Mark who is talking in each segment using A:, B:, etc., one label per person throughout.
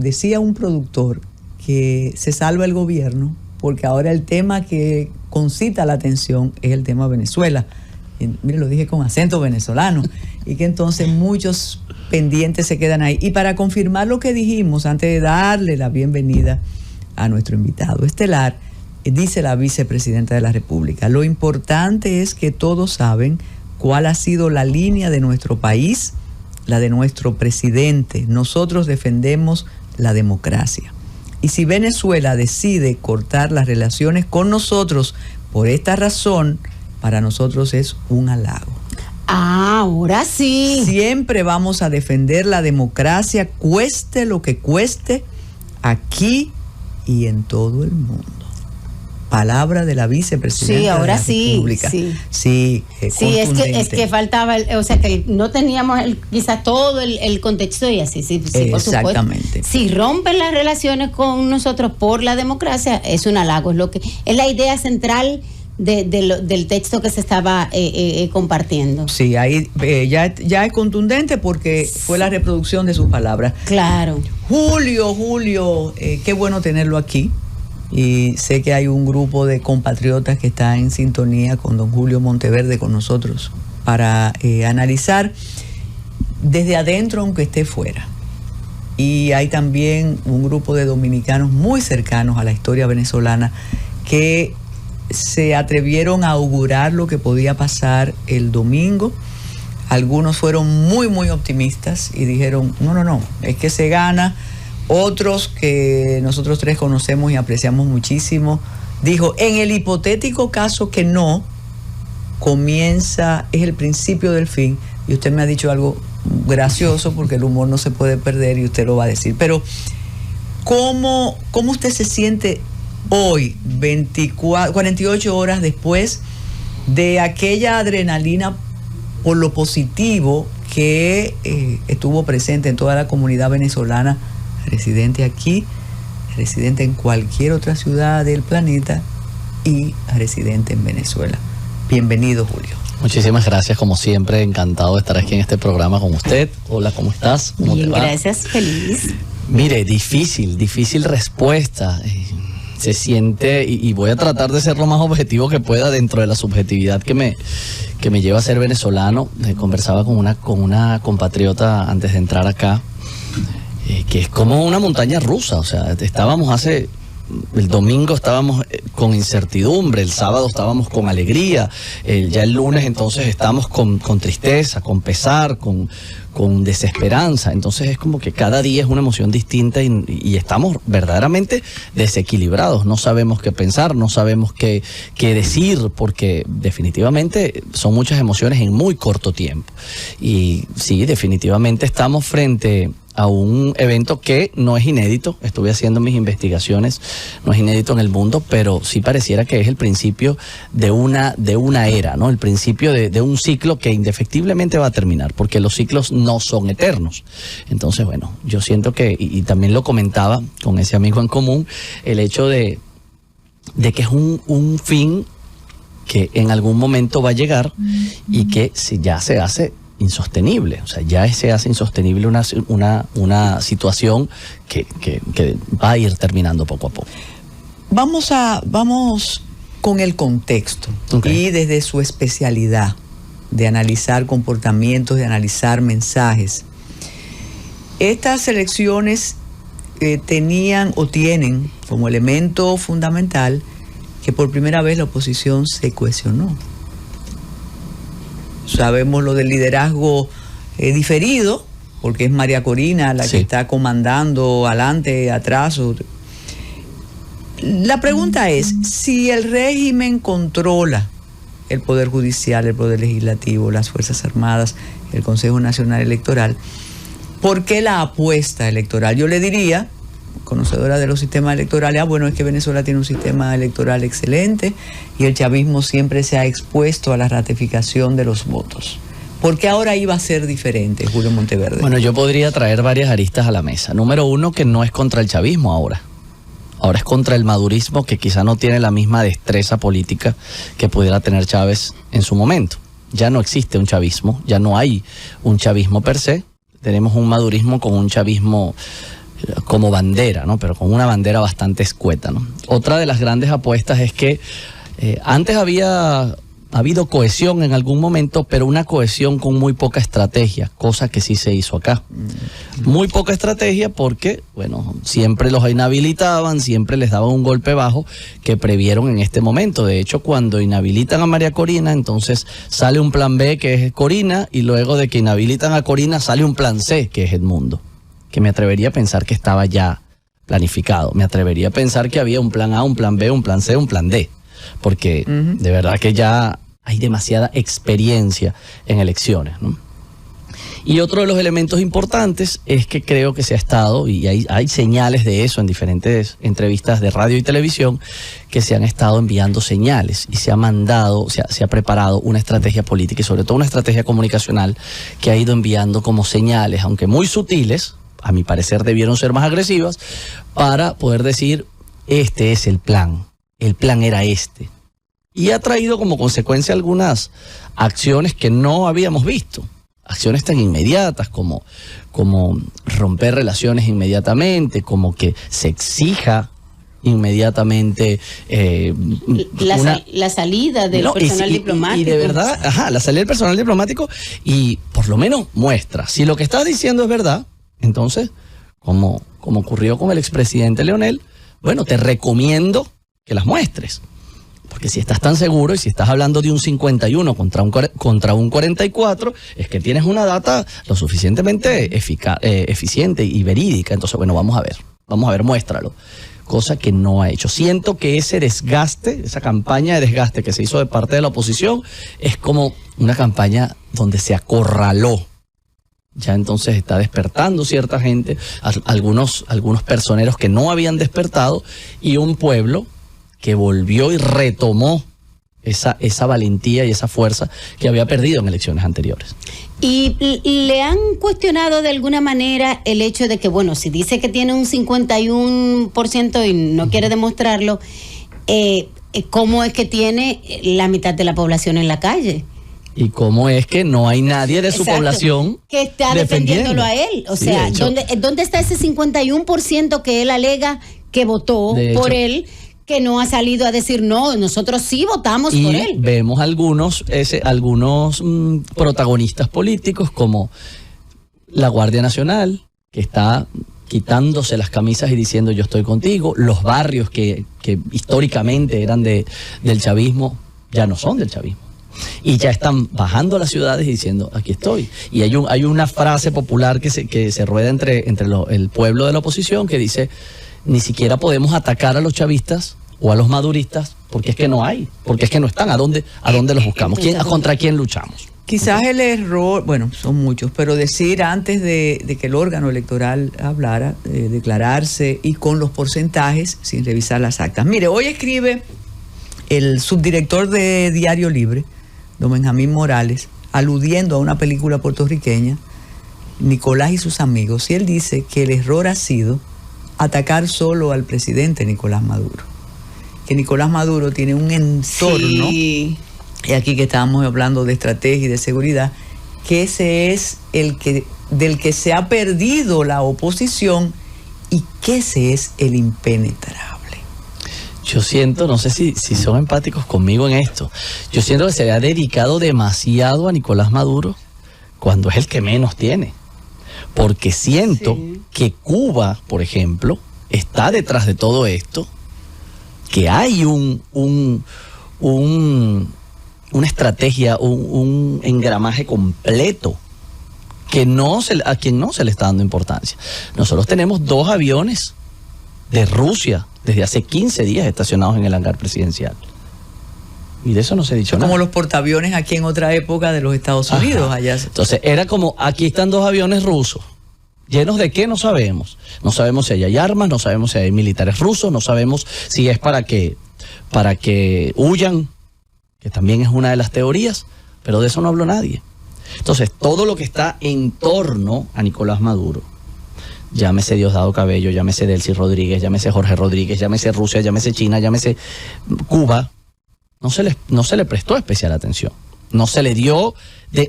A: decía un productor que se salva el gobierno porque ahora el tema que concita la atención es el tema Venezuela. Y, mire, lo dije con acento venezolano. Y que entonces muchos pendientes se quedan ahí. Y para confirmar lo que dijimos, antes de darle la bienvenida a nuestro invitado estelar, dice la vicepresidenta de la República: lo importante es que todos saben cuál ha sido la línea de nuestro país, la de nuestro presidente. Nosotros defendemos la democracia. Y si Venezuela decide cortar las relaciones con nosotros por esta razón, para nosotros es un halago.
B: Ahora sí.
A: Siempre vamos a defender la democracia, cueste lo que cueste, aquí y en todo el mundo. Palabra de la vicepresidenta de la República. Sí,
B: es que faltaba, o sea, que no teníamos quizás todo el contexto y así, sí, por
A: exactamente.
B: Supuesto. Si rompen las relaciones con nosotros por la democracia, es un halago, es la idea central del texto que se estaba compartiendo.
A: Sí, ahí ya es contundente porque fue la reproducción de sus palabras.
B: Claro.
A: Julio, qué bueno tenerlo aquí. Y sé que hay un grupo de compatriotas que está en sintonía con don Julio Monteverde, con nosotros, para analizar desde adentro, aunque esté fuera. Y hay también un grupo de dominicanos muy cercanos a la historia venezolana que se atrevieron a augurar lo que podía pasar el domingo. Algunos fueron muy, muy optimistas y dijeron, no, es que se gana. Otros que nosotros tres conocemos y apreciamos muchísimo, dijo, en el hipotético caso que no, es el principio del fin. Y usted me ha dicho algo gracioso porque el humor no se puede perder y usted lo va a decir. Pero, ¿cómo usted se siente hoy, 48 horas después de aquella adrenalina por lo positivo que estuvo presente en toda la comunidad venezolana, residente aquí, residente en cualquier otra ciudad del planeta y residente en Venezuela? Bienvenido, Julio.
C: Muchísimas gracias, como siempre, encantado de estar aquí en este programa con usted. Hola, ¿cómo estás? ¿Cómo
B: Bien,
C: te va?
B: Gracias, feliz.
C: Mire, difícil respuesta. Se siente, y voy a tratar de ser lo más objetivo que pueda dentro de la subjetividad que me lleva a ser venezolano. Conversaba con una compatriota antes de entrar acá, que es como una montaña rusa. O sea, el domingo estábamos con incertidumbre, el sábado estábamos con alegría, ya el lunes entonces estamos con tristeza, con pesar, con desesperanza. Entonces es como que cada día es una emoción distinta y estamos verdaderamente desequilibrados. No sabemos qué pensar, no sabemos qué decir, porque definitivamente son muchas emociones en muy corto tiempo. Y sí, definitivamente estamos frente a un evento que no es inédito. Estuve haciendo mis investigaciones, no es inédito en el mundo, pero sí pareciera que es el principio de una era, ¿no? El principio de un ciclo que indefectiblemente va a terminar, porque los ciclos no son eternos. Entonces, bueno, yo siento que, y también lo comentaba con ese amigo en común, el hecho de que es un fin que en algún momento va a llegar y que si ya se hace insostenible, o sea, ya se hace insostenible una situación que va a ir terminando poco a poco.
A: Vamos con el contexto, okay. Y desde su especialidad de analizar comportamientos, de analizar mensajes. Estas elecciones tenían o tienen como elemento fundamental que por primera vez la oposición se cohesionó. Sabemos lo del liderazgo diferido, porque es María Corina la que está comandando adelante, atrás. La pregunta es, si el régimen controla el Poder Judicial, el Poder Legislativo, las Fuerzas Armadas, el Consejo Nacional Electoral, ¿por qué la apuesta electoral? Yo le diría, conocedora de los sistemas electorales, bueno, es que Venezuela tiene un sistema electoral excelente y el chavismo siempre se ha expuesto a la ratificación de los votos. ¿Por qué ahora iba a ser diferente, Julio Monteverde?
C: Bueno, yo podría traer varias aristas a la mesa. Número uno, que no es contra el chavismo ahora. Ahora es contra el madurismo, que quizá no tiene la misma destreza política que pudiera tener Chávez en su momento. Ya no existe un chavismo, ya no hay un chavismo per se. Tenemos un madurismo con un chavismo como bandera, ¿no? Pero con una bandera bastante escueta, ¿no? Otra de las grandes apuestas es que antes había habido cohesión en algún momento, pero una cohesión con muy poca estrategia, cosa que sí se hizo acá. Muy poca estrategia porque, bueno, siempre los inhabilitaban, siempre les daban un golpe bajo que previeron en este momento. De hecho, cuando inhabilitan a María Corina, entonces sale un plan B que es Corina, y luego de que inhabilitan a Corina sale un plan C que es Edmundo, que me atrevería a pensar que estaba ya planificado. Me atrevería a pensar que había un plan A, un plan B, un plan C, un plan D, porque de verdad que ya hay demasiada experiencia en elecciones, ¿no? Y otro de los elementos importantes es que creo que se ha estado, y hay señales de eso en diferentes entrevistas de radio y televisión, que se han estado enviando señales y se ha mandado, se ha preparado una estrategia política y sobre todo una estrategia comunicacional que ha ido enviando como señales, aunque muy sutiles, a mi parecer debieron ser más agresivas, para poder decir, este es el plan era este. Y ha traído como consecuencia algunas acciones que no habíamos visto. Acciones tan inmediatas como romper relaciones inmediatamente, como que se exija inmediatamente
B: la salida del personal diplomático.
C: Y de verdad, la salida del personal diplomático, y por lo menos muestra. Si lo que estás diciendo es verdad, entonces, como ocurrió con el expresidente Leonel, bueno, te recomiendo que las muestres. Porque si estás tan seguro y si estás hablando de un 51 contra un 44, es que tienes una data lo suficientemente eficiente y verídica. Entonces, bueno, vamos a ver, muéstralo. Cosa que no ha hecho. Siento que ese desgaste, esa campaña de desgaste que se hizo de parte de la oposición, es como una campaña donde se acorraló. Ya entonces está despertando cierta gente, algunos personeros que no habían despertado, y un pueblo que volvió y retomó esa valentía y esa fuerza que había perdido en elecciones anteriores.
B: ¿Y le han cuestionado de alguna manera el hecho de que, bueno, si dice que tiene un 51% y no quiere demostrarlo, cómo es que tiene la mitad de la población en la calle?
C: ¿Y cómo es que no hay nadie de su población
B: que está defendiéndolo a él? O sea, ¿dónde está ese 51% que él alega que votó por él, que no ha salido a decir no, nosotros sí votamos por él?
C: Vemos algunos protagonistas políticos como la Guardia Nacional, que está quitándose las camisas y diciendo yo estoy contigo. Los barrios que históricamente eran del chavismo ya no son del chavismo. Y ya están bajando a las ciudades y diciendo aquí estoy. Y hay una frase popular que se rueda entre el pueblo de la oposición que dice: ni siquiera podemos atacar a los chavistas o a los maduristas porque es que no hay, porque es que no están. ¿A dónde los buscamos? ¿Contra quién luchamos?
A: Quizás el error, bueno, son muchos, pero decir antes de que el órgano electoral hablara, declararse y con los porcentajes sin revisar las actas. Mire, hoy escribe el subdirector de Diario Libre, don Benjamín Morales, aludiendo a una película puertorriqueña, Nicolás y sus amigos, y él dice que el error ha sido atacar solo al presidente Nicolás Maduro. Que Nicolás Maduro tiene un entorno, y aquí que estábamos hablando de estrategia y de seguridad, que ese es del que se ha perdido la oposición y que ese es el impenetrable.
C: Yo siento, no sé si son empáticos conmigo en esto, yo siento que se ha dedicado demasiado a Nicolás Maduro cuando es el que menos tiene. Porque siento que Cuba, por ejemplo, está detrás de todo esto, que hay una estrategia, un engramaje completo a quien no se le está dando importancia. Nosotros tenemos 2 aviones de Rusia desde hace 15 días estacionados en el hangar presidencial. Y de eso no se ha dicho nada.
A: Como los portaaviones aquí en otra época de los Estados Unidos. Allá.
C: Entonces era como, aquí están 2 aviones rusos. ¿Llenos de qué? No sabemos. No sabemos si hay armas, no sabemos si hay militares rusos, no sabemos si es para que huyan, que también es una de las teorías, pero de eso no habló nadie. Entonces, todo lo que está en torno a Nicolás Maduro, llámese Diosdado Cabello, llámese Delcy Rodríguez, llámese Jorge Rodríguez, llámese Rusia, llámese China, llámese Cuba, no se le prestó especial atención. No se le dio,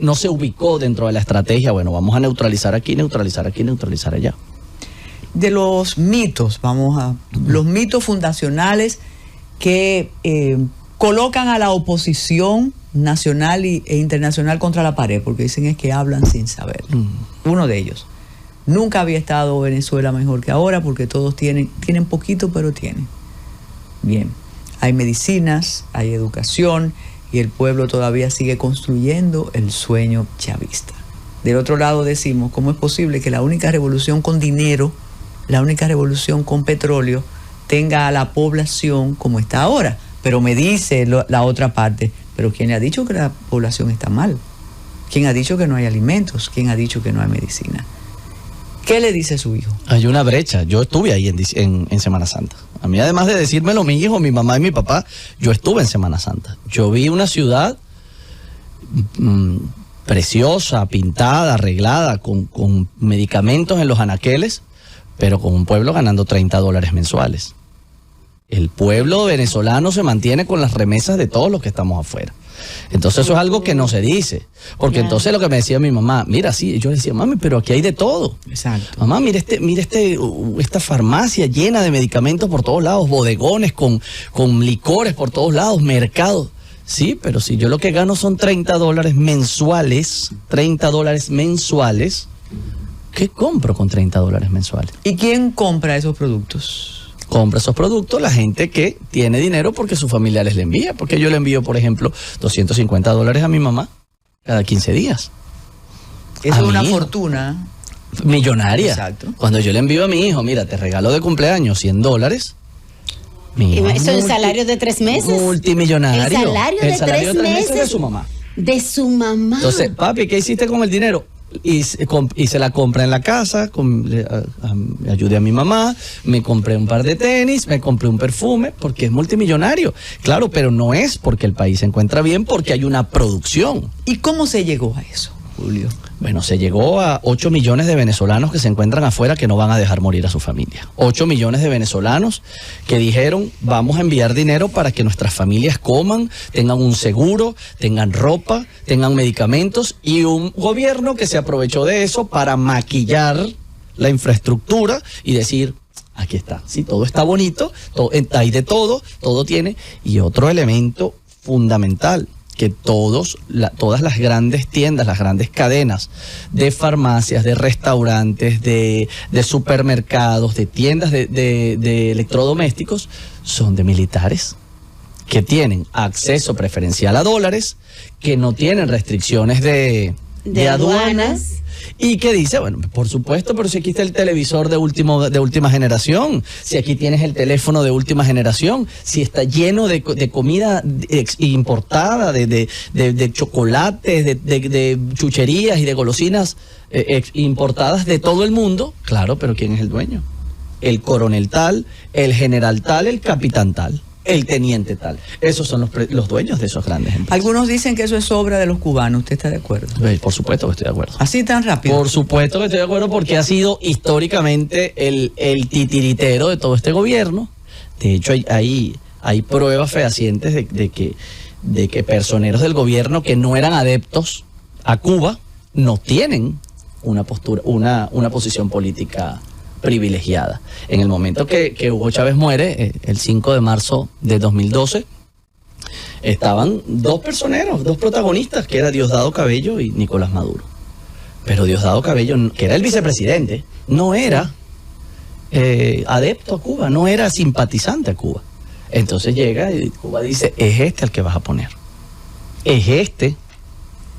C: no se ubicó dentro de la estrategia, bueno, vamos a neutralizar aquí, neutralizar allá.
A: de los mitos, los mitos fundacionales que colocan a la oposición nacional e internacional contra la pared, porque dicen es que hablan sin saber. Uno de ellos: nunca había estado Venezuela mejor que ahora, porque todos tienen poquito, pero tienen. Bien, hay medicinas, hay educación, y el pueblo todavía sigue construyendo el sueño chavista. Del otro lado decimos, ¿cómo es posible que la única revolución con dinero, la única revolución con petróleo, tenga a la población como está ahora? Pero me dice la otra parte, ¿pero quién le ha dicho que la población está mal? ¿Quién ha dicho que no hay alimentos? ¿Quién ha dicho que no hay medicina? ¿Qué le dice su hijo?
C: Hay una brecha. Yo estuve ahí en Semana Santa. A mí, además de decírmelo mi hijo, mi mamá y mi papá, yo estuve en Semana Santa. Yo vi una ciudad preciosa, pintada, arreglada, con medicamentos en los anaqueles, pero con un pueblo ganando $30 mensuales. El pueblo venezolano se mantiene con las remesas de todos los que estamos afuera. Entonces eso es algo que no se dice, porque entonces lo que me decía mi mamá, mira, sí, yo le decía, mami, pero aquí hay de todo.
A: Exacto.
C: Mamá, mira esta farmacia llena de medicamentos por todos lados, bodegones con licores por todos lados, mercados. Sí, pero si yo lo que gano son $30 mensuales, $30 mensuales, ¿qué compro con $30 mensuales?
A: ¿Y quién compra esos productos?
C: Compra esos productos la gente que tiene dinero porque sus familiares le envían. Porque yo le envío, por ejemplo, $250 a mi mamá cada 15 días.
A: Eso es una fortuna
C: millonaria.
A: Exacto.
C: Cuando yo le envío a mi hijo, mira, te regalo de cumpleaños $100.
B: ¿Eso es un salario de 3 meses?
C: Multimillonario.
B: El salario de 3 meses
C: de su mamá.
B: De su mamá.
C: Entonces, papi, ¿qué hiciste con el dinero? Y se la compra en la casa, ayudé a mi mamá, me compré un par de tenis, me compré un perfume, porque es multimillonario. Claro, pero no es porque el país se encuentra bien, porque hay una producción.
A: ¿Y cómo se llegó a eso, Julio?
C: Bueno, se llegó a 8 millones de venezolanos que se encuentran afuera que no van a dejar morir a su familia. 8 millones de venezolanos que dijeron, vamos a enviar dinero para que nuestras familias coman, tengan un seguro, tengan ropa, tengan medicamentos, y un gobierno que se aprovechó de eso para maquillar la infraestructura y decir, aquí está, sí, todo está bonito, hay de todo tiene. Y otro elemento fundamental, que todas las grandes tiendas, las grandes cadenas de farmacias, de restaurantes, de supermercados, de tiendas de electrodomésticos, son de militares que tienen acceso preferencial a dólares, que no tienen restricciones de aduanas. Y que dice, bueno, por supuesto, pero si aquí está el televisor de última generación, si aquí tienes el teléfono de última generación, si está lleno de comida importada, de chocolates, de chucherías y de golosinas importadas de todo el mundo, claro, pero ¿quién es el dueño? El coronel tal, el general tal, el capitán tal, el teniente tal. Esos son los dueños de esos grandes empresas.
A: Algunos dicen que eso es obra de los cubanos. ¿Usted está de acuerdo?
C: Por supuesto que estoy de acuerdo.
A: ¿Así tan rápido?
C: Por supuesto que estoy de acuerdo, porque ha sido históricamente el titiritero de todo este gobierno. De hecho, hay pruebas fehacientes de que personeros del gobierno que no eran adeptos a Cuba no tienen una posición política privilegiada. En el momento que Hugo Chávez muere, el 5 de marzo de 2012, estaban dos personeros, dos protagonistas, que era Diosdado Cabello y Nicolás Maduro. Pero Diosdado Cabello, que era el vicepresidente, no era adepto a Cuba, no era simpatizante a Cuba. Entonces llega y Cuba dice, es este el que vas a poner. Es este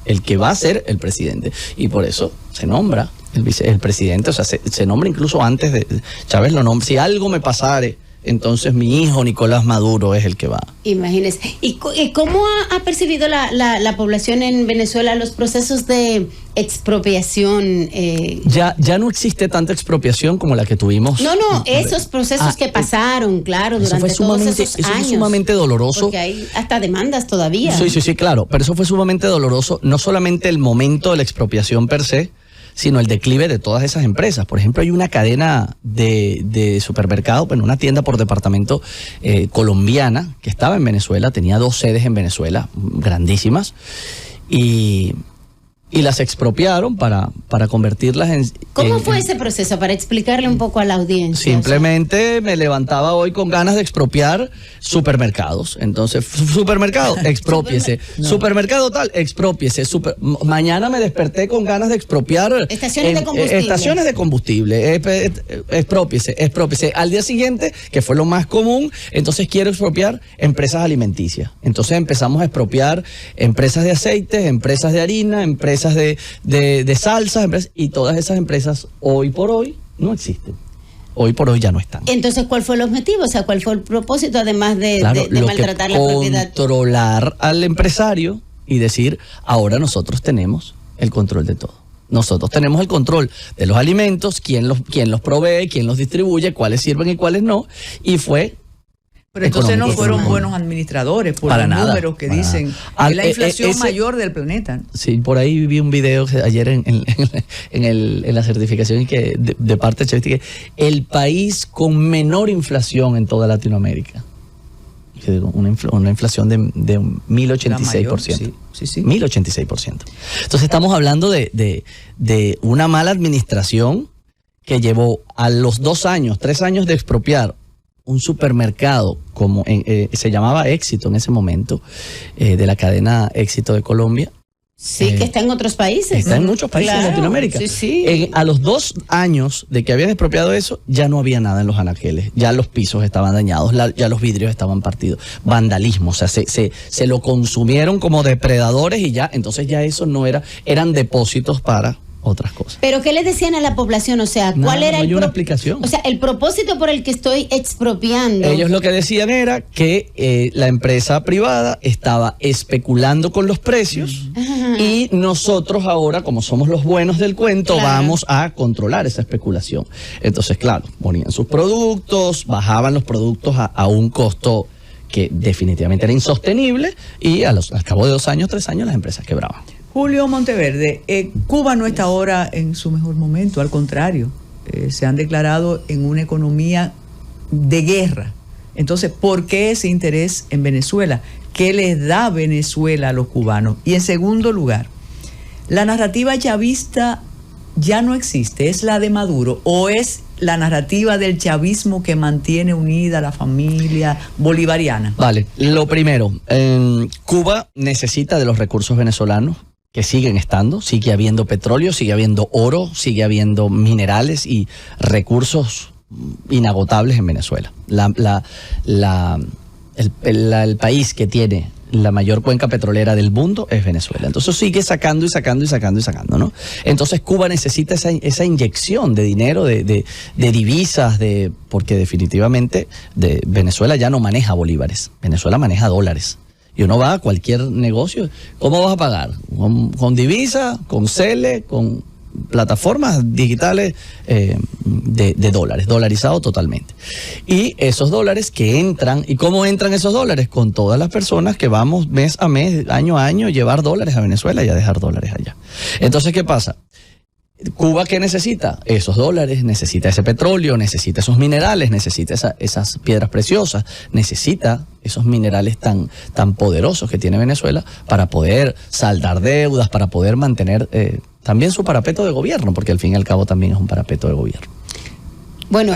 C: el que va a ser el presidente. Y por eso se nombra el presidente, o sea, se nombra incluso antes de Chávez, lo nombra. Si algo me pasare, entonces mi hijo Nicolás Maduro es el que va.
B: Imagínese. ¿Y cómo ha percibido la población en Venezuela los procesos de expropiación?
C: Ya no existe tanta expropiación como la que tuvimos.
B: No, esos procesos que pasaron, claro, durante todos esos años.
C: Eso fue sumamente doloroso.
B: Porque hay hasta demandas todavía.
C: Sí, claro, pero eso fue sumamente doloroso, no solamente el momento de la expropiación per se, sino el declive de todas esas empresas. Por ejemplo, hay una cadena de supermercados, bueno, una tienda por departamento colombiana que estaba en Venezuela, tenía 2 sedes en Venezuela, grandísimas, y y las expropiaron para convertirlas en...
B: ¿Cómo fue ese proceso? Para explicarle un poco a la audiencia.
C: Simplemente me levantaba hoy con ganas de expropiar supermercados. Entonces, supermercado, exprópiese. Supermercado tal, exprópiese. Mañana me desperté con ganas de expropiar...
B: Estaciones de combustible.
C: Estaciones de combustible. Exprópiese. Al día siguiente, que fue lo más común, entonces quiero expropiar empresas alimenticias. Entonces empezamos a expropiar empresas de aceites, empresas de harina, empresas de salsas, y todas esas empresas hoy por hoy no existen. Hoy por hoy ya no están.
B: Entonces, ¿cuál fue el objetivo? O sea, ¿cuál fue el propósito, además de maltratar la propiedad?
C: Controlar al empresario y decir, ahora nosotros tenemos el control de todo. Nosotros tenemos el control de los alimentos, quién los provee, quién los distribuye, cuáles sirven y cuáles no. Y fue...
A: Pero entonces no fueron buenos administradores por los números que dicen que la inflación mayor del planeta.
C: Sí, por ahí vi un video ayer en la certificación que de parte de Chávez, el país con menor inflación en toda Latinoamérica. Una inflación de 1086%. Sí. 1086%. Entonces estamos hablando de una mala administración que llevó a los 3 años de expropiar un supermercado como se llamaba Éxito en ese momento, de la cadena Éxito de Colombia.
B: Sí, que está en otros países.
C: Está en muchos países de Latinoamérica.
B: Sí.
C: A los 2 años de que habían expropiado eso, ya no había nada en los anaqueles. Ya los pisos estaban dañados, ya los vidrios estaban partidos. Vandalismo, o sea, se lo consumieron como depredadores y ya, entonces ya eso no eran depósitos para otras cosas.
B: Pero ¿qué le decían a la población? O sea, ¿cuál era
C: una explicación?
B: O sea, el propósito por el que estoy expropiando.
C: Ellos lo que decían era que la empresa privada estaba especulando con los precios y nosotros ahora, como somos los buenos del cuento, vamos a controlar esa especulación. Entonces, claro, ponían sus productos, bajaban los productos a un costo que definitivamente era insostenible y al cabo de 2 años, 3 años, las empresas quebraban.
A: Julio Monteverde, Cuba no está ahora en su mejor momento, al contrario, se han declarado en una economía de guerra. Entonces, ¿por qué ese interés en Venezuela? ¿Qué les da Venezuela a los cubanos? Y en segundo lugar, ¿la narrativa chavista ya no existe? ¿Es la de Maduro o es la narrativa del chavismo que mantiene unida a la familia bolivariana?
C: Vale, lo primero, Cuba necesita de los recursos venezolanos, que siguen estando, sigue habiendo petróleo, sigue habiendo oro, sigue habiendo minerales y recursos inagotables en Venezuela. El país que tiene la mayor cuenca petrolera del mundo es Venezuela. Entonces sigue sacando, ¿no? Entonces Cuba necesita esa inyección de dinero, de divisas, porque definitivamente Venezuela ya no maneja bolívares, Venezuela maneja dólares. Y uno va a cualquier negocio, ¿cómo vas a pagar? ¿Con divisa, con CELE, con plataformas digitales de dólares, dolarizado totalmente? Y esos dólares que entran, ¿y cómo entran esos dólares? Con todas las personas que vamos mes a mes, año a año, llevar dólares a Venezuela y a dejar dólares allá. Entonces, ¿qué pasa? ¿Cuba qué necesita? Esos dólares, necesita ese petróleo, necesita esos minerales, necesita esas piedras preciosas, necesita esos minerales tan poderosos que tiene Venezuela para poder saldar deudas, para poder mantener también su parapeto de gobierno, porque al fin y al cabo también es un parapeto de gobierno.
B: Bueno,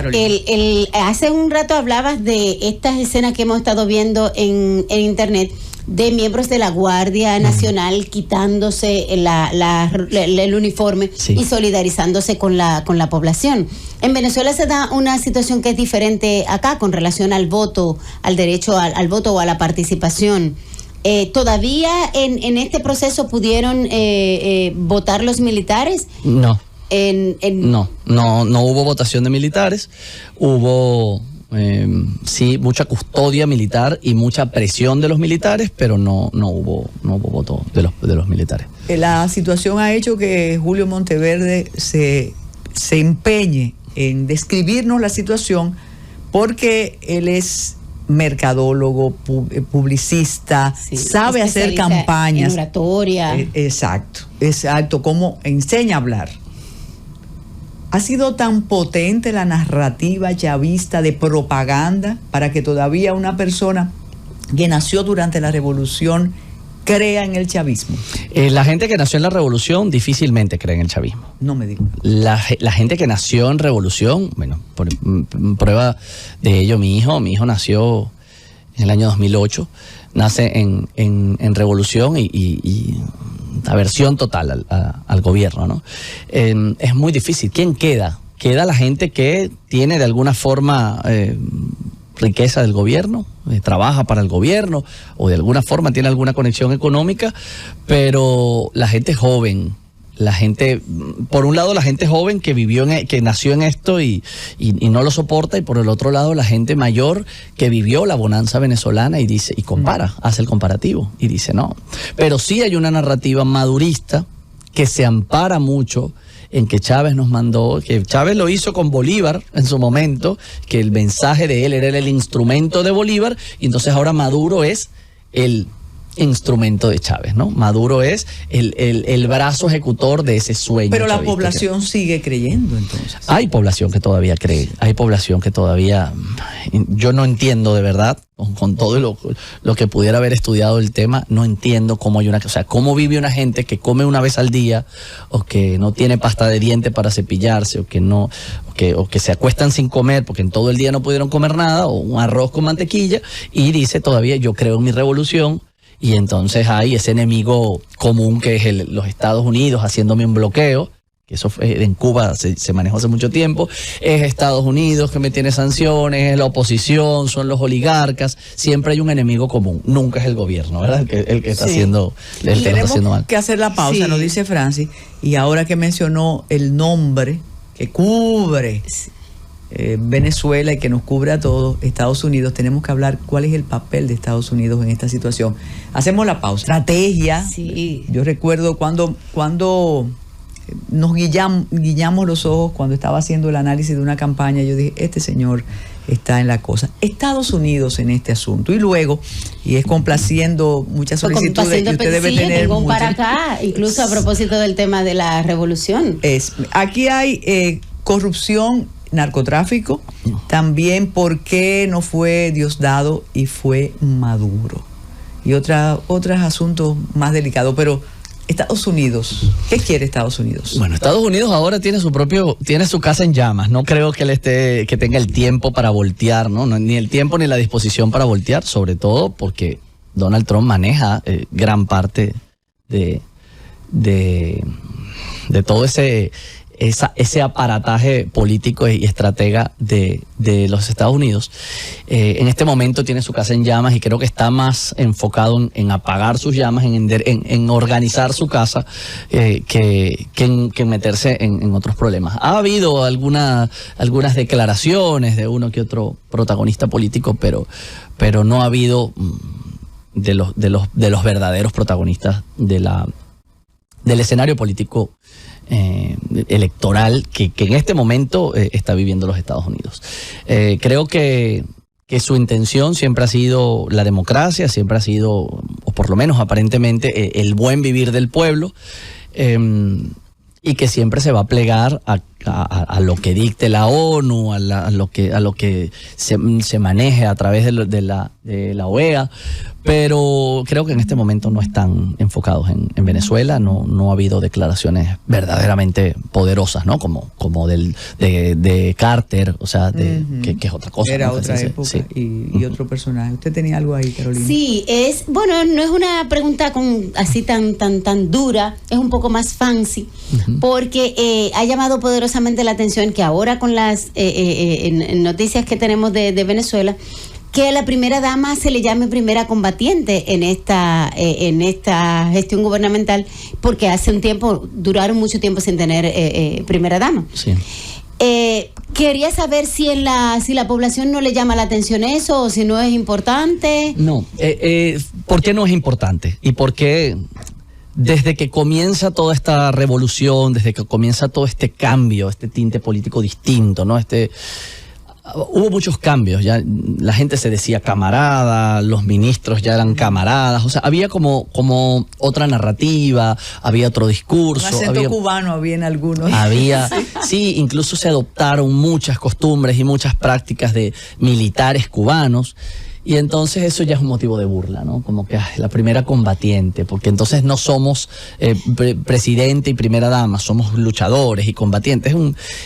B: hace un rato hablabas de estas escenas que hemos estado viendo en internet, de miembros de la Guardia Nacional quitándose el uniforme y solidarizándose con la población. En Venezuela se da una situación que es diferente acá con relación al voto, al derecho al voto o a la participación. ¿Todavía en este proceso pudieron votar los militares?
C: No. No hubo votación de militares, hubo sí mucha custodia militar y mucha presión de los militares, pero no hubo voto de los militares.
A: La situación ha hecho que Julio Monteverde se empeñe en describirnos la situación, porque él es mercadólogo, publicista, sabe hacer campañas.
B: En oratoria.
A: Exacto, cómo enseña a hablar. ¿Ha sido tan potente la narrativa chavista de propaganda para que todavía una persona que nació durante la revolución crea en el chavismo?
C: La gente que nació en la revolución difícilmente cree en el chavismo.
A: No me digas.
C: La gente que nació en revolución, bueno, por prueba de ello, mi hijo nació en el año 2008, nace en revolución y aversión total al gobierno, ¿no? Es muy difícil. ¿Quién queda? Queda la gente que tiene de alguna forma riqueza del gobierno, trabaja para el gobierno o de alguna forma tiene alguna conexión económica, pero la gente joven, la gente, por un lado la gente joven que vivió que nació en esto y no lo soporta, y por el otro lado la gente mayor que vivió la bonanza venezolana y dice, y compara, hace el comparativo y dice no. Pero sí hay una narrativa madurista que se ampara mucho en que Chávez nos mandó, que Chávez lo hizo con Bolívar en su momento, que el mensaje de él era el instrumento de Bolívar, y entonces ahora Maduro es el instrumento de Chávez, ¿no? Maduro es el brazo ejecutor de ese sueño.
A: Pero la población sigue creyendo, entonces.
C: Hay población que todavía cree, hay población que todavía, yo no entiendo de verdad, con todo lo que pudiera haber estudiado el tema, no entiendo cómo hay cómo vive una gente que come una vez al día, o que no tiene pasta de diente para cepillarse, o que se acuestan sin comer porque en todo el día no pudieron comer nada, o un arroz con mantequilla, y dice todavía yo creo en mi revolución. Y entonces hay ese enemigo común que es los Estados Unidos haciéndome un bloqueo, que eso en Cuba se manejó hace mucho tiempo, es Estados Unidos que me tiene sanciones, es la oposición, son los oligarcas, siempre hay un enemigo común, nunca es el gobierno, ¿verdad? El que está haciendo,
A: Tenemos que hacer la pausa, nos dice Francis, y ahora que mencionó el nombre que cubre Venezuela y que nos cubre a todos, Estados Unidos, tenemos que hablar cuál es el papel de Estados Unidos en esta situación. Hacemos la pausa. Estrategia.
B: Sí.
A: Yo recuerdo cuando nos guiñamos los ojos, cuando estaba haciendo el análisis de una campaña, yo dije, este señor está en la cosa. Estados Unidos en este asunto. Y luego, y es complaciendo muchas solicitudes que usted debe tener.
B: Tengo para acá, incluso a propósito del tema de la revolución.
A: Aquí hay corrupción, narcotráfico, también por qué no fue Diosdado y fue Maduro, y otros asuntos más delicados. Pero Estados Unidos, ¿qué quiere Estados Unidos?
C: Bueno, Estados Unidos ahora tiene su casa en llamas. No creo que tenga el tiempo para voltear, ¿no? Ni el tiempo ni la disposición para voltear, sobre todo porque Donald Trump maneja gran parte de todo ese aparataje político y estratega de los Estados Unidos. En este momento tiene su casa en llamas y creo que está más enfocado en apagar sus llamas, en organizar su casa, que en meterse en otros problemas. Ha habido algunas declaraciones de uno que otro protagonista político, pero no ha habido de los verdaderos protagonistas del escenario político electoral que en este momento está viviendo los Estados Unidos. Creo que su intención siempre ha sido la democracia, siempre ha sido, o por lo menos aparentemente, el buen vivir del pueblo, y que siempre se va a plegar a lo que dicte la ONU, a lo que se maneje a través de la OEA. Pero creo que en este momento no están enfocados en Venezuela. No ha habido declaraciones verdaderamente poderosas, ¿no? Como de Carter, o sea, que es otra cosa.
A: Era
C: ¿no?
A: otra época, sí. y otro personaje. ¿Usted tenía algo ahí, Carolina?
B: Sí, bueno, no es una pregunta así tan dura, es un poco más fancy, porque ha llamado poderosamente la atención que ahora con las noticias que tenemos de Venezuela, que a la primera dama se le llame primera combatiente en esta gestión gubernamental, porque duraron mucho tiempo sin tener primera dama.
C: Sí.
B: Quería saber si la población no le llama la atención eso, o si no es importante.
C: No, ¿por qué no es importante? Y por qué desde que comienza toda esta revolución, desde que comienza todo este cambio, este tinte político distinto, ¿no? Hubo muchos cambios, ya la gente se decía camarada, los ministros ya eran camaradas, o sea, había como otra narrativa, había otro discurso.
A: Un acento cubano había en algunos.
C: Sí, incluso se adoptaron muchas costumbres y muchas prácticas de militares cubanos, Y entonces eso ya es un motivo de burla, ¿no? Como que la primera combatiente, porque entonces no somos presidente y primera dama, somos luchadores y combatientes.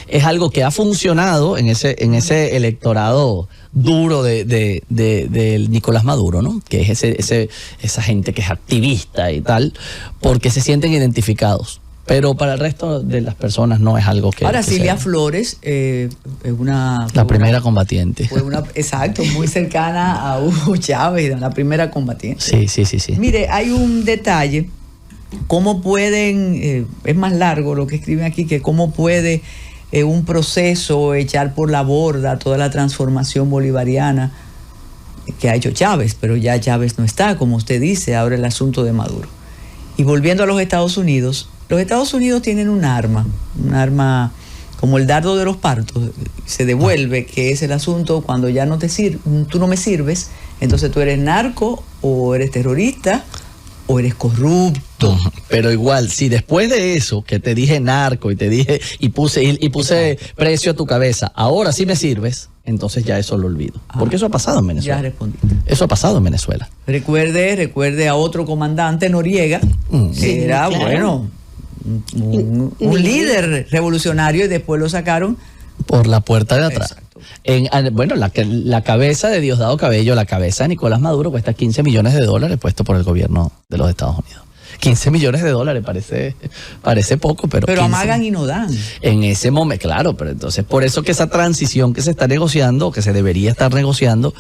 C: Es algo que ha funcionado en ese electorado duro de Nicolás Maduro, ¿no? Que es esa gente que es activista y tal, porque se sienten identificados. Pero para el resto de las personas no es algo que...
A: Ahora, Cilia Flores es
C: la primera combatiente.
A: Exacto, muy cercana a Hugo Chávez, la primera combatiente.
C: Sí.
A: Mire, hay un detalle, cómo pueden, es más largo lo que escriben aquí, que cómo puede un proceso echar por la borda toda la transformación bolivariana que ha hecho Chávez, pero ya Chávez no está, como usted dice, ahora el asunto de Maduro. Y volviendo a los Estados Unidos tienen un arma como el dardo de los partos, se devuelve, que es el asunto cuando ya tú no me sirves, entonces tú eres narco o eres terrorista o eres corrupto.
C: Pero igual, si después de eso, que te dije narco y te dije y puse precio a tu cabeza, ahora sí me sirves, entonces ya eso lo olvido. Porque eso ha pasado en Venezuela.
A: Ya respondí.
C: Eso ha pasado en Venezuela.
A: Recuerde a otro comandante, Noriega, que era, claro, un líder revolucionario, y después lo sacaron
C: por la puerta de atrás.
A: Exacto.
C: La cabeza de Diosdado Cabello, la cabeza de Nicolás Maduro cuesta $15 millones puesto por el gobierno de los Estados Unidos. $15 millones parece poco, pero 15,
A: amagan y no dan.
C: En ese momento, claro, pero entonces por eso que esa transición que se está negociando, que se debería estar negociando,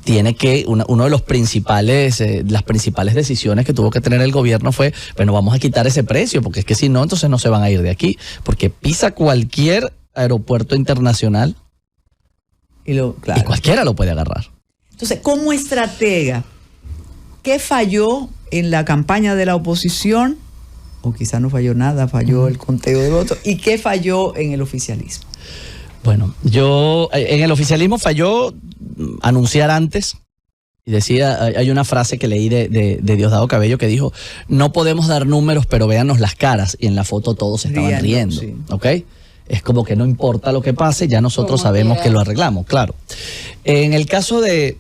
C: tiene que, uno de los las principales decisiones que tuvo que tener el gobierno fue, bueno, vamos a quitar ese precio, porque es que si no, entonces no se van a ir de aquí, porque pisa cualquier aeropuerto internacional y cualquiera lo puede agarrar.
A: Entonces, como estratega, ¿qué falló en la campaña de la oposición? O quizás no falló nada, falló el conteo de votos. ¿Y qué falló en el oficialismo?
C: Bueno, en el oficialismo falló anunciar antes, y decía, hay una frase que leí de Diosdado Cabello que dijo, no podemos dar números, pero véanos las caras, y en la foto todos se estaban riendo, sí. ¿Ok? Es como que no importa lo que pase, ya nosotros sabemos que lo arreglamos, claro. En el caso de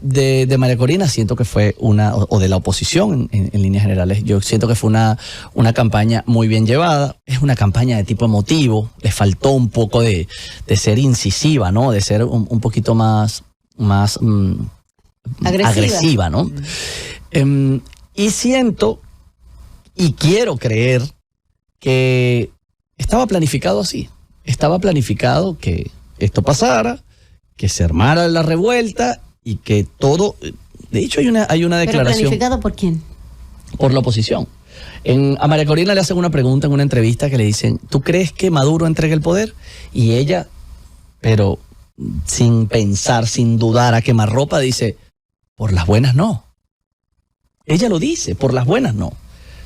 C: María Corina, siento que fue o de la oposición en líneas generales, yo siento que fue una campaña muy bien llevada, es una campaña de tipo emotivo, le faltó un poco de ser incisiva, ¿no? De ser un poquito más agresiva, ¿no? Y siento, y quiero creer, que estaba planificado así. Estaba planificado que esto pasara, que se armara la revuelta y que todo... De hecho, hay una declaración...
B: ¿Pero planificado por quién?
C: Por la oposición. A María Corina le hacen una pregunta en una entrevista que le dicen, ¿tú crees que Maduro entregue el poder? Y ella, pero sin pensar, sin dudar, a quemarropa, dice, por las buenas no. Ella lo dice, por las buenas no.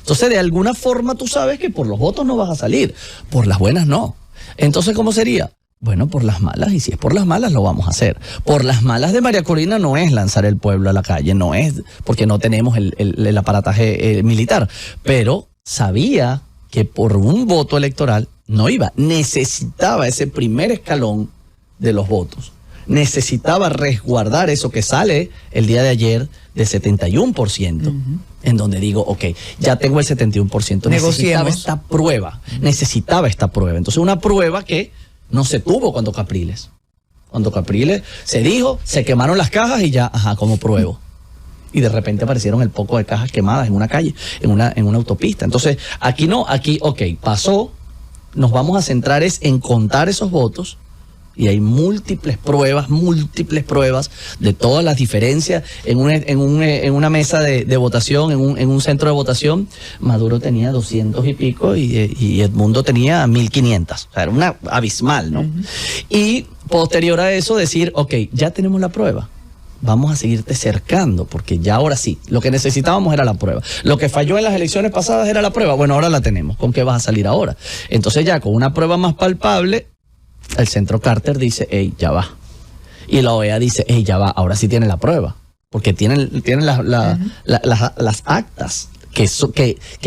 C: Entonces, de alguna forma tú sabes que por los votos no vas a salir, por las buenas no. Entonces, ¿cómo sería? Bueno, por las malas, y si es por las malas lo vamos a hacer. Por las malas de María Corina no es lanzar el pueblo a la calle, no es porque no tenemos el aparataje militar, pero sabía que por un voto electoral no iba, necesitaba ese primer escalón de los votos, necesitaba resguardar eso que sale el día de ayer de 71%. En donde digo, ok, ya tengo el 71%, necesitaba esta prueba. Entonces, una prueba que no se tuvo cuando Capriles se dijo, se quemaron las cajas y ya, como pruebo. Y de repente aparecieron el poco de cajas quemadas en una calle, en una autopista. Entonces, aquí no, ok, pasó, nos vamos a centrar en contar esos votos. Y hay múltiples pruebas de todas las diferencias en una mesa de votación, en un centro de votación. Maduro tenía 200 y pico y Edmundo tenía 1500. O sea, era una abismal, ¿no? Y posterior a eso decir, ok, ya tenemos la prueba. Vamos a seguirte cercando, porque ya ahora sí, lo que necesitábamos era la prueba. Lo que falló en las elecciones pasadas era la prueba. Bueno, ahora la tenemos. ¿Con qué vas a salir ahora? Entonces ya con una prueba más palpable, el Centro Carter dice, hey, ya va. Y la OEA dice, hey, ya va, ahora sí tienen la prueba. Porque tienen las actas que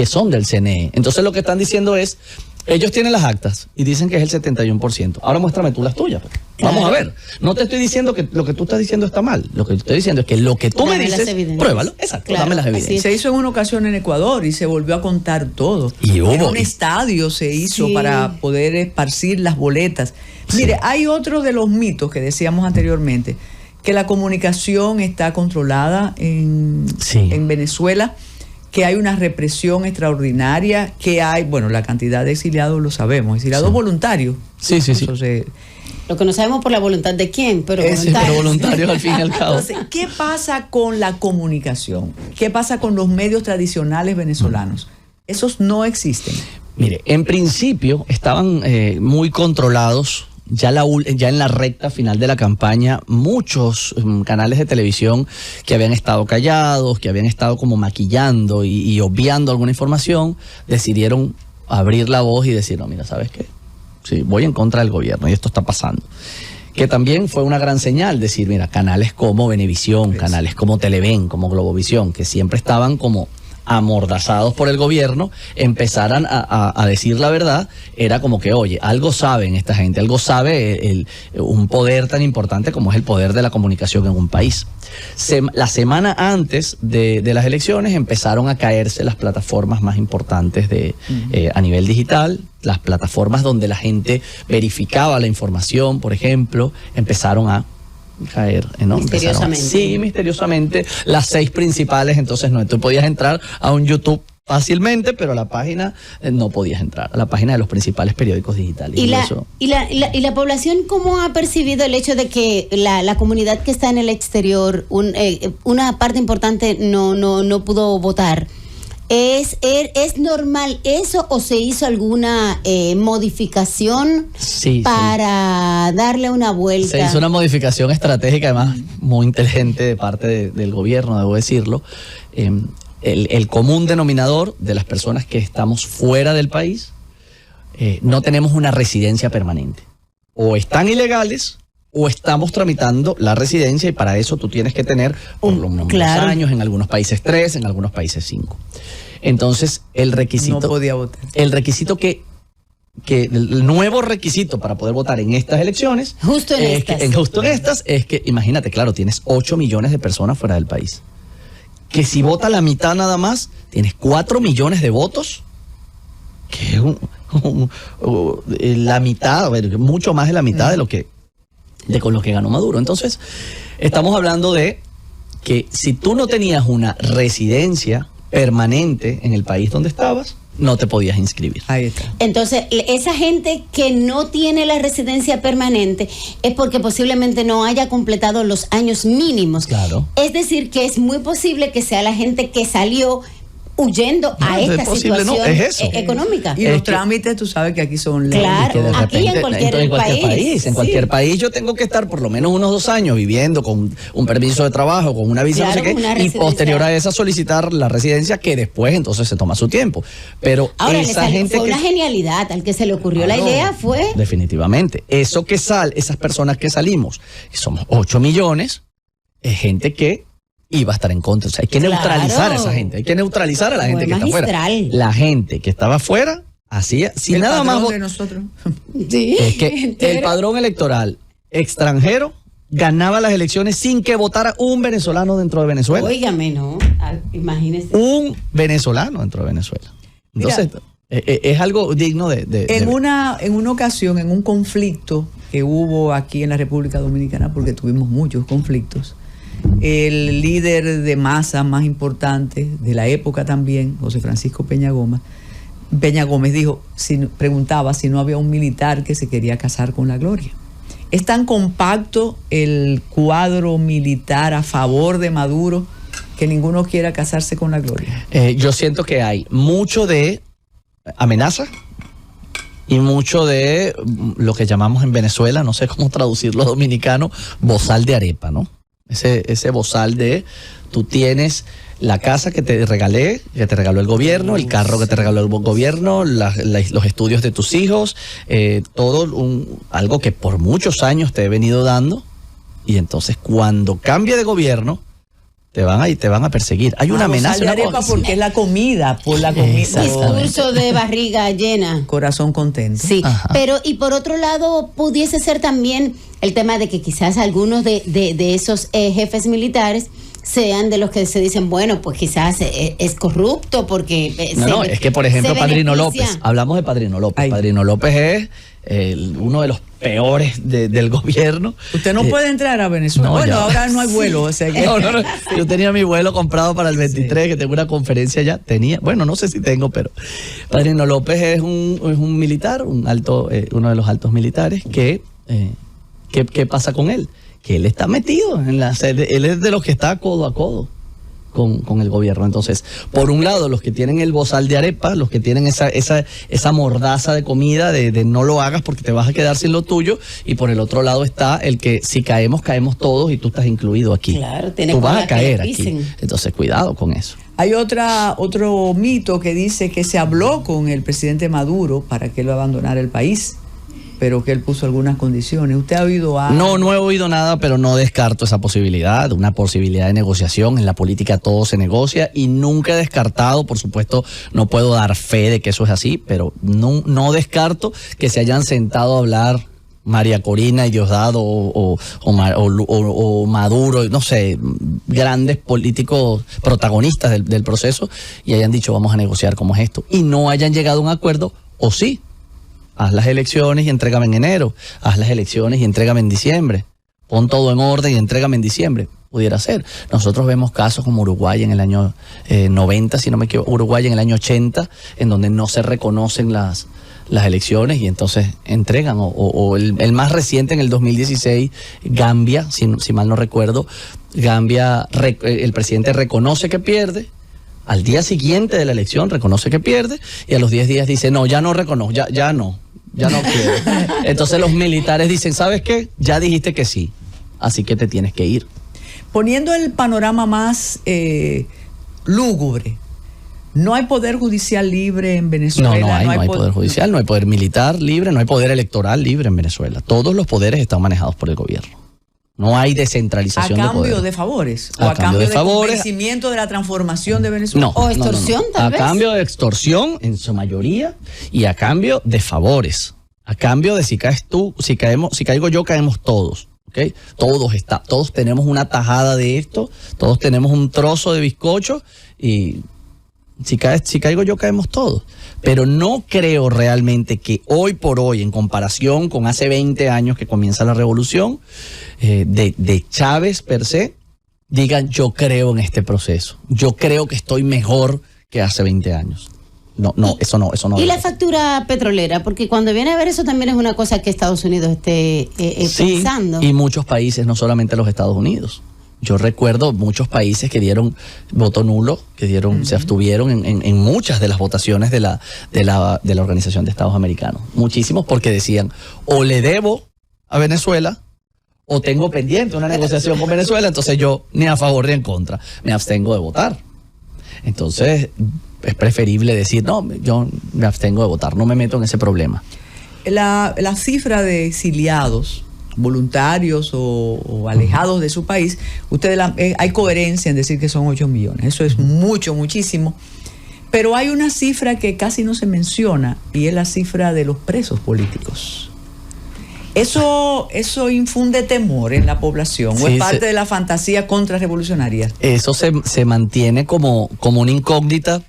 C: son del CNE. Entonces lo que están diciendo es, Ellos tienen las actas y dicen que es el 71%. Ahora muéstrame tú las tuyas. Pues. Vamos a ver. No te estoy diciendo que lo que tú estás diciendo está mal. Lo que te estoy diciendo es que lo que tú me dices, pruébalo. Exacto, dame las evidencias.
A: Se hizo en una ocasión en Ecuador y se volvió a contar todo.
C: Y hubo,
A: en un estadio se hizo para poder esparcir las boletas. Mire, hay otro de los mitos que decíamos anteriormente, que la comunicación está controlada en Venezuela, que hay una represión extraordinaria, que hay, bueno, la cantidad de exiliados lo sabemos, exiliados voluntarios.
C: Sí.
B: Lo que no sabemos por la voluntad de quién, pero
C: voluntarios al fin y al cabo.
A: Entonces, ¿qué pasa con la comunicación? ¿Qué pasa con los medios tradicionales venezolanos? Esos no existen.
C: Mire, en principio estaban muy controlados. Ya en la recta final de la campaña, muchos canales de televisión que habían estado callados, que habían estado como maquillando y obviando alguna información, decidieron abrir la voz y decir, no, mira, ¿sabes qué? Sí, voy en contra del gobierno y esto está pasando. Que también fue una gran señal, decir, mira, canales como Venevisión, canales como Televen, como Globovisión, que siempre estaban como amordazados por el gobierno, empezaran a decir la verdad. Era como que, oye, algo saben esta gente, algo sabe un poder tan importante como es el poder de la comunicación en un país. La semana antes de las elecciones empezaron a caerse las plataformas más importantes a nivel digital, las plataformas donde la gente verificaba la información, por ejemplo, empezaron a caer, ¿no?
B: Misteriosamente.
C: Sí, misteriosamente, las 6 principales. Entonces no, tú podías entrar a un YouTube fácilmente, pero a la página no podías entrar, a la página de los principales periódicos digitales.
B: ¿Y la población cómo ha percibido el hecho de que la comunidad que está en el exterior, una parte importante no pudo votar? ¿Es normal eso o se hizo alguna modificación para darle una vuelta?
C: Se hizo una modificación estratégica, además muy inteligente de parte del gobierno, debo decirlo. El común denominador de las personas que estamos fuera del país, no tenemos una residencia permanente. O están ilegales o estamos tramitando la residencia, y para eso tú tienes que tener por lo menos 2 años, en algunos países 3, en algunos países 5. Entonces, el requisito...
A: No podía votar.
C: El requisito el nuevo requisito para poder votar en estas elecciones...
B: Justo en
C: estas es que, imagínate, claro, tienes 8 millones de personas fuera del país. Que si vota la mitad nada más, tienes 4 millones de votos, que es la mitad, mucho más de la mitad con lo que ganó Maduro. Entonces, estamos hablando de que si tú no tenías una residencia permanente en el país donde estabas, no te podías inscribir.
A: Ahí está.
B: Entonces, esa gente que no tiene la residencia permanente es porque posiblemente no haya completado los años mínimos.
C: Claro.
B: Es decir, que es muy posible que sea la gente que salió huyendo a esta situación económica.
A: Y los trámites, tú sabes que aquí son leyes.
B: Claro, aquí en cualquier país.
C: En cualquier país yo tengo que estar por lo menos unos 2 años viviendo con un permiso de trabajo, con una visa, no sé qué, y posterior a esa solicitar la residencia, que después entonces se toma su tiempo. Pero
B: ahora,
C: esa gente
B: fue una genialidad, al que se le ocurrió la idea fue...
C: Definitivamente. Eso que esas personas que salimos, que somos 8 millones, es gente que iba a estar en contra. O sea, hay que neutralizar a esa gente, hay que neutralizar a la gente que está afuera. La gente que estaba afuera hacía, sin nada más.
A: De nosotros.
B: Sí,
C: es que el padrón electoral extranjero ganaba las elecciones sin que votara un venezolano dentro de Venezuela.
B: Óigame, no, imagínese.
C: Un venezolano dentro de Venezuela. Entonces, es algo digno
A: en una ocasión, en un conflicto que hubo aquí en la República Dominicana, porque tuvimos muchos conflictos, el líder de masa más importante de la época también, José Francisco Peña Gómez, preguntaba si no había un militar que se quería casar con la gloria. Es tan compacto el cuadro militar a favor de Maduro que ninguno quiera casarse con la gloria.
C: Yo siento que hay mucho de amenaza y mucho de lo que llamamos en Venezuela, no sé cómo traducirlo a dominicano, bozal de arepa, ¿no? Ese bozal de tú tienes la casa que te regaló el gobierno, el carro que te regaló el gobierno, los estudios de tus hijos, algo que por muchos años te he venido dando, y entonces cuando cambia de gobierno te van a perseguir. Hay una amenaza.
A: De arepa porque es la comida, por la comida.
B: Discurso de barriga llena.
A: Corazón contento.
B: Sí,
C: Ajá.
B: pero y por otro lado pudiese ser también el tema de que quizás algunos de esos jefes militares sean de los que se dicen, bueno, pues quizás es corrupto porque...
C: Es que por ejemplo Padrino
B: beneficia.
C: López, hablamos de Padrino López.
A: Ay.
C: Padrino López es uno de los peores del gobierno.
A: Usted no puede entrar a Venezuela.
C: no,
A: Bueno,
C: ya.
A: ahora no hay vuelo. O sea que...
C: No. Yo tenía mi vuelo comprado para el 23, que tengo una conferencia ya. Bueno, no sé si tengo, pero Padrino López es un militar, uno de los altos militares que ¿qué pasa con él? Que él está metido en la sede, él es de los que está codo a codo con el gobierno. Entonces, por un lado, los que tienen el bozal de arepa, los que tienen esa mordaza de comida, de no lo hagas porque te vas a quedar sin lo tuyo, y por el otro lado está el que si caemos todos y tú estás incluido aquí.
B: Claro, tienes
C: tú vas
B: cola
C: a
B: que
C: caer
B: le
C: aquí.
B: pisen.
C: Entonces, cuidado con eso.
A: Hay otro mito que dice que se habló con el presidente Maduro para que él abandonara el país, pero que él puso algunas condiciones. ¿Usted ha oído algo?
C: No he oído nada, pero no descarto esa posibilidad, una posibilidad de negociación. En la política todo se negocia y nunca he descartado, por supuesto, no puedo dar fe de que eso es así, pero no descarto que se hayan sentado a hablar María Corina y Diosdado o Maduro, no sé, grandes políticos protagonistas del proceso, y hayan dicho vamos a negociar cómo es esto, y no hayan llegado a un acuerdo, o sí. Haz las elecciones y entrégame en enero. Haz las elecciones y entrégame en diciembre. Pon todo en orden y entrégame en diciembre. Pudiera ser. Nosotros vemos casos como Uruguay en el año 90, si no me equivoco, Uruguay en el año 80, en donde no se reconocen las elecciones y entonces entregan. O el más reciente en el 2016, Gambia, si mal no recuerdo, Gambia, el presidente reconoce que pierde. Al día siguiente de la elección reconoce que pierde y a los 10 días dice, no, ya no reconozco, ya no quiero. Entonces los militares dicen, ¿sabes qué? Ya dijiste que sí, así que te tienes que ir.
A: Poniendo el panorama más lúgubre, ¿no hay poder judicial libre en Venezuela?
C: No hay poder judicial, no hay poder militar libre, no hay poder electoral libre en Venezuela. Todos los poderes están manejados por el gobierno. No hay descentralización de poder.
A: ¿A cambio de favores?
C: ¿O a cambio de favores?
A: Convencimiento de la transformación de Venezuela?
C: No.
B: O extorsión, tal vez.
C: A cambio de extorsión, en su mayoría, y a cambio de favores. A cambio de si caes tú, si caigo yo, caemos todos. ¿Okay? Todos tenemos una tajada de esto, todos tenemos un trozo de bizcocho, y si caigo yo, caemos todos. Pero no creo realmente que hoy por hoy, en comparación con hace 20 años que comienza la revolución, de Chávez per se, digan yo creo en este proceso. Yo creo que estoy mejor que hace 20 años. Eso no.
B: ¿Y la factura petrolera? Porque cuando viene a ver eso también es una cosa que Estados Unidos esté pensando.
C: Y muchos países, no solamente los Estados Unidos. Yo recuerdo muchos países que dieron voto nulo, se abstuvieron en muchas de las votaciones de la Organización de Estados Americanos. Muchísimos porque decían, o le debo a Venezuela, o tengo pendiente una negociación con Venezuela, entonces yo ni a favor ni en contra, me abstengo de votar. Entonces es preferible decir, no, yo me abstengo de votar, no me meto en ese problema.
A: La cifra de exiliados voluntarios o alejados de su país, hay coherencia en decir que son 8 millones. Eso es muchísimo. Pero hay una cifra que casi no se menciona y es la cifra de los presos políticos. ¿Eso infunde temor en la población o es parte de la fantasía contrarrevolucionaria?
C: Eso se mantiene como una incógnita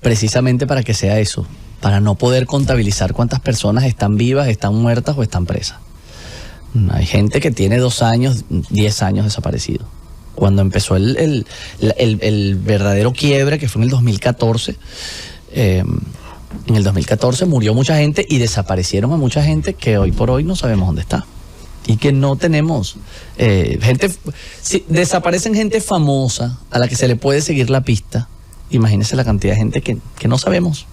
C: precisamente para que sea eso, para no poder contabilizar cuántas personas están vivas, están muertas o están presas. Hay gente que tiene 2 años, 10 años desaparecido. Cuando empezó el verdadero quiebre, que fue en el 2014, en el 2014 murió mucha gente y desaparecieron a mucha gente que hoy por hoy no sabemos dónde está. Y que no tenemos desaparecen gente famosa a la que se le puede seguir la pista. Imagínense la cantidad de gente que no sabemos.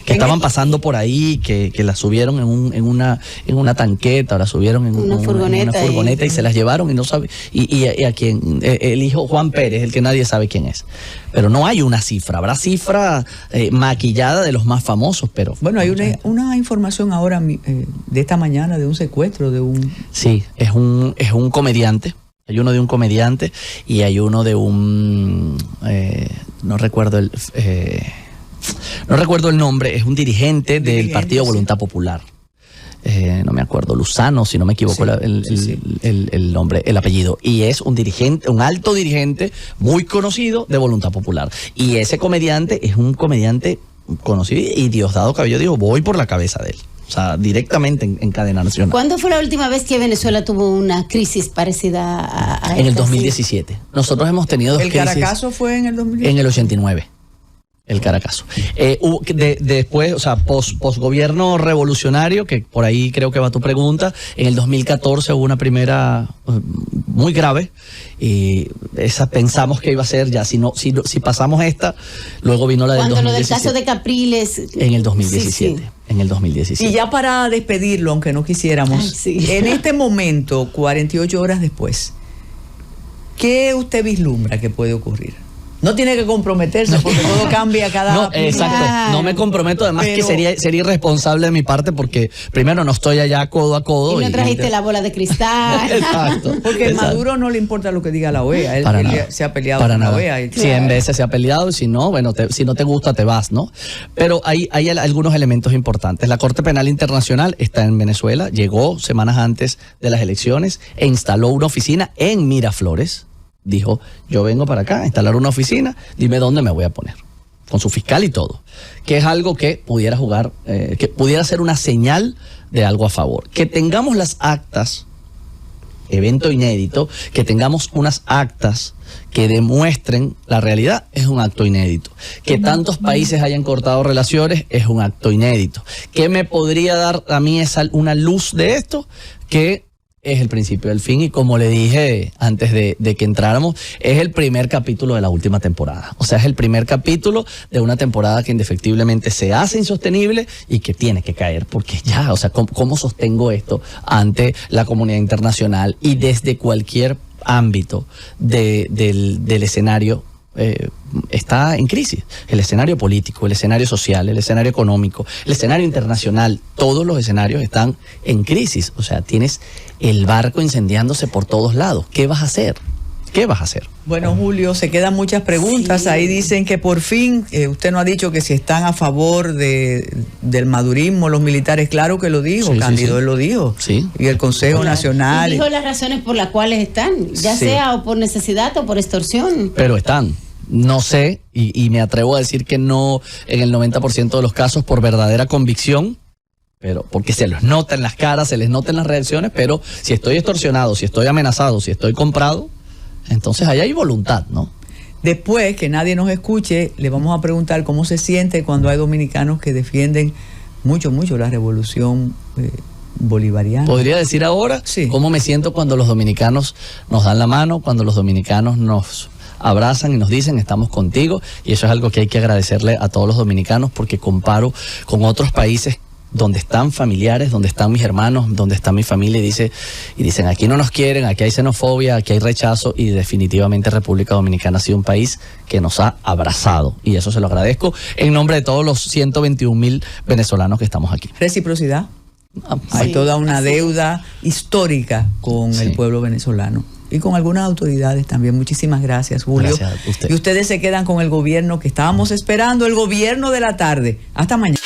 C: Que estaban pasando por ahí, que la subieron en una tanqueta, o la subieron en una furgoneta y se las llevaron y no sabe. Y a quien, el hijo Juan Pérez, el que nadie sabe quién es. Pero no hay una cifra, habrá cifra maquillada de los más famosos, pero...
A: Bueno, hay una información ahora de esta mañana de un secuestro de un...
C: Sí, es un comediante Hay uno de un comediante y hay uno de un... no recuerdo el nombre, es un dirigente del Partido Voluntad Popular. No me acuerdo, Luzano, si no me equivoco, el nombre, el apellido. Y es un dirigente, un alto dirigente muy conocido de Voluntad Popular. Y ese comediante es un comediante conocido y Diosdado Cabello dijo, voy por la cabeza de él. O sea, directamente en cadena nacional.
B: ¿Cuándo fue la última vez que Venezuela tuvo una crisis parecida a esta?
C: En el 2017. Nosotros hemos tenido dos crisis.
A: ¿El Caracazo fue en el 2017?
C: En el 89. El Caracazo. Después, o sea, posgobierno revolucionario, que por ahí creo que va tu pregunta, en el 2014 hubo una primera muy grave, y esa pensamos que iba a ser ya, si pasamos esta, luego vino la del 2017. Cuando lo del
B: caso de Capriles.
C: En el 2017. Sí. En el 2017.
A: Y ya para despedirlo, aunque no quisiéramos, en este momento, 48 horas después, ¿qué usted vislumbra que puede ocurrir? No tiene que comprometerse porque todo cambia cada...
C: No, exacto. No me comprometo, además que sería irresponsable de mi parte porque primero no estoy allá codo a codo.
B: Y no trajiste la bola de cristal.
C: Exacto.
A: Porque a Maduro no le importa lo que diga la OEA. Él se ha peleado con la OEA.
C: 100 veces se ha peleado y si no, bueno, si no te gusta te vas, ¿no? Pero hay algunos elementos importantes. La Corte Penal Internacional está en Venezuela, llegó semanas antes de las elecciones e instaló una oficina en Miraflores. Dijo, yo vengo para acá a instalar una oficina, dime dónde me voy a poner, con su fiscal y todo, que es algo que pudiera que pudiera ser una señal de algo a favor. Que tengamos las actas, evento inédito, que tengamos unas actas que demuestren la realidad, es un acto inédito. Que tantos países hayan cortado relaciones, es un acto inédito. ¿Qué me podría dar a mí una luz de esto? Que es el principio del fin y como le dije antes de que entráramos, es el primer capítulo de la última temporada. O sea, es el primer capítulo de una temporada que indefectiblemente se hace insostenible y que tiene que caer, porque ya, o sea, ¿cómo sostengo esto ante la comunidad internacional y desde cualquier ámbito del escenario? Está en crisis. El escenario político, el escenario social, el escenario económico, el escenario internacional, todos los escenarios están en crisis. O sea, tienes el barco incendiándose por todos lados. ¿Qué vas a hacer? ¿Qué vas a hacer?
A: Bueno, Julio, se quedan muchas preguntas. Sí. Ahí dicen que por fin, usted no ha dicho que si están a favor del madurismo, los militares. Claro que lo dijo, sí, Cándido, él lo dijo.
C: Sí.
A: Y el Consejo Nacional.
B: Dijo las razones por las cuales están, ya sea o por necesidad o por extorsión.
C: Pero están. No sé, y me atrevo a decir que no en el 90% de los casos por verdadera convicción, pero porque se les nota en las caras, se les nota en las reacciones, pero si estoy extorsionado, si estoy amenazado, si estoy comprado, entonces ahí hay voluntad, ¿no?
A: Después, que nadie nos escuche, le vamos a preguntar cómo se siente cuando hay dominicanos que defienden mucho la revolución bolivariana.
C: ¿Podría decir ahora cómo me siento cuando los dominicanos nos dan la mano, cuando los dominicanos nos abrazan y nos dicen estamos contigo? Y eso es algo que hay que agradecerle a todos los dominicanos, porque comparo con otros países donde están familiares, donde están mis hermanos, donde está mi familia, y dicen aquí no nos quieren, aquí hay xenofobia, aquí hay rechazo, y definitivamente República Dominicana ha sido un país que nos ha abrazado, y eso se lo agradezco en nombre de todos los 121,000 venezolanos que estamos aquí.
A: Reciprocidad. Hay toda una deuda histórica con el pueblo venezolano y con algunas autoridades también. Muchísimas gracias, Julio.
C: Gracias a usted.
A: Y ustedes se quedan con el gobierno que estábamos esperando, el gobierno de la tarde. Hasta mañana.